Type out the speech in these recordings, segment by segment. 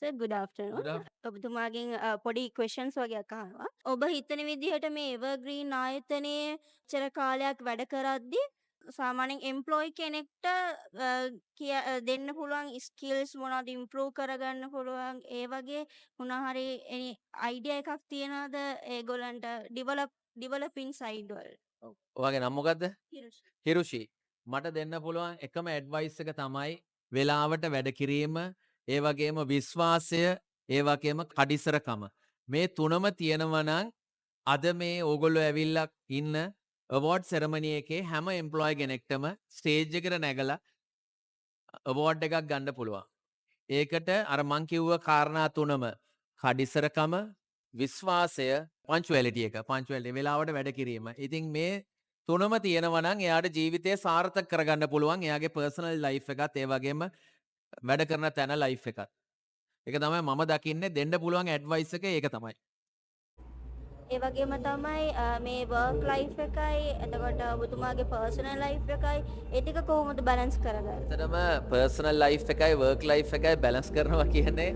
Sir good afternoon. ඔබතුමාගෙන් පොඩි questions වගේක් අහනවා. ඔබ හිතන විදිහට මේ එවර්ග්‍රීන් ආයතනයේ චර කාලයක් වැඩ කරද්දී සාමාන්‍යයෙන් එම්ප්ලොයි කෙනෙක්ට දෙන්න පුළුවන් ස්කිල්ස් මොනවද ඉම්ප්‍රූව් කරගන්න පුළුවන් ඒ වගේ මොනවා හරි අයිඩියා එකක් තියනවද ඒගොල්ලන්ට ඩිවලොපින් සයිඩ් වල? ඔව්. ඔයාගේ නම මොකද්ද? හිරුෂි. හිරුෂි. මට දෙන්න පුළුවන් එකම ඇඩ්වයිස් එක තමයි වෙලාවට වැඩ කිරීම, ඒ වගේම විශ්වාසය, ඒ වගේම කඩිසරකම. මේ තුනම තියෙනවා නම් අද මේ ඕගොල්ලෝ ඇවිල්ලා ඉන්න අවෝඩ් සෙරමනි එකේ හැම එම්ප්ලොයි කෙනෙක්ටම ස්ටේජ් එකට නැගලා අවෝඩ් එකක් ගන්න පුළුවන්. ඒකට අර මං කිව්ව කාරණා තුනම කඩිසරකම, විශ්වාසය, පංචුවැලිටි එක. පංචුවැලිටි වෙලාවට වැඩ කිරීම. ඉතින් මේ තුනම තියෙනවා නම් එයාට ජීවිතේ සාර්ථක කරගන්න පුළුවන්. එයාගේ පර්සනල් ලයිෆ් එකත් ඒ වගේම වැඩ කරන තැන ලයිෆ් එකත්. ඒක තමයි මම දකින්නේ දෙන්න පුළුවන් ඇඩ්වයිස් එක ඒක තමයි. ඒ වගේම තමයි මේ වර්ක් ලයිෆ් එකයි එතකොට ඔබතුමාගේ පර්සනල් ලයිෆ් එකයි ඒ ටික කොහොමද බැලන්ස් කරගන්නේ? ඇත්තටම පර්සනල් ලයිෆ් එකයි වර්ක් ලයිෆ් එකයි බැලන්ස් කරනවා කියන්නේ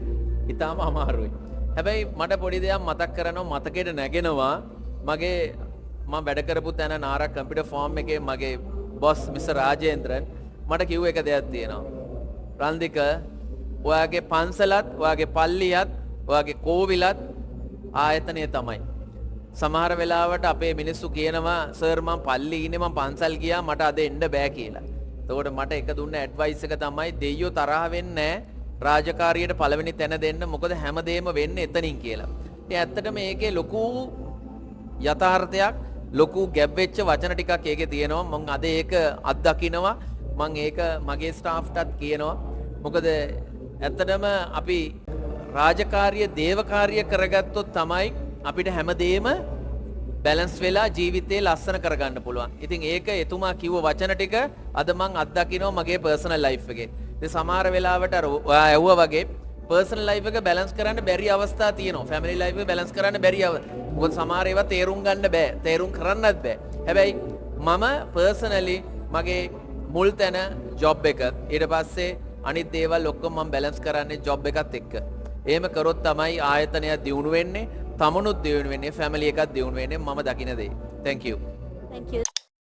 ඉතාම අමාරුයි. හැබැයි මට පොඩි දෙයක් මතක් කරනවා මතකෙට නැගෙනවා මගේ මම වැඩ කරපු තැන නාරක් කම්පියුටර් ෆාම් එකේ මගේ බොස් මිස්ටර් රාජේන්ද්‍රන් මට කිව්ව එක දෙයක් තියෙනවා. රන්දික ඔයාගේ පන්සලත් ඔයාගේ පල්ලියත් ඔයාගේ කෝවිලත් ආයතනය තමයි. සමහර වෙලාවට අපේ මිනිස්සු කියනවා සර් මම පල්ලි ඉන්නේ මම පන්සල් ගියා මට අද එන්න බෑ කියලා. එතකොට මට එක දුන්න ඇඩ්වයිස් එක තමයි දෙයියෝ තරහ වෙන්නේ නැහැ රාජකාරියට පළවෙනි තැන දෙන්න මොකද හැමදේම වෙන්නේ එතනින් කියලා. ඉතින් ඇත්තටම මේකේ ලොකු යථාර්ථයක් ලොකු ගැබ් වෙච්ච වචන ටිකක් ඒකේ තියෙනවා. මම අද ඒක අත්දකිනවා. මම ඒක මගේ ස්ටාෆ්ටත් කියනවා. මොකද ඇත්තටම අපි රාජකාරිය දේවකාරිය කරගත්තොත් තමයි අපිට හැමදේම බැලන්ස් වෙලා ජීවිතේ ලස්සන කරගන්න පුළුවන්. ඉතින් ඒක එතුමා කිව්ව වචන ටික අද මං අත්දකිනවා මගේ පර්සනල් ලයිෆ් එකේ. ඉතින් සමහර වෙලාවට අර ඔයා ඇහුවා වගේ පර්සනල් ලයිෆ් එක බැලන්ස් කරන්න බැරි අවස්ථා තියෙනවා. ෆැමිලි ලයිෆ් එක බැලන්ස් කරන්න බැරි මොකද සමහර ඒවා තේරුම් ගන්න බෑ. තේරුම් කරන්නත් බෑ. හැබැයි මම පර්සනලි මගේ මුල් තැන ජොබ් එක ඊට පස්සේ අනිත් දේවල් ඔක්කොම මම බැලන්ස් කරන්නේ ජොබ් එකත් එක්ක. එහෙම කරොත් තමයි ආයතනය දියුණු වෙන්නේ. තමනුත් දියුණු වෙන්නේ, ෆැමිලි එකත් දියුණු වෙන්නේ මම දකින දේ. Thank you. Thank you.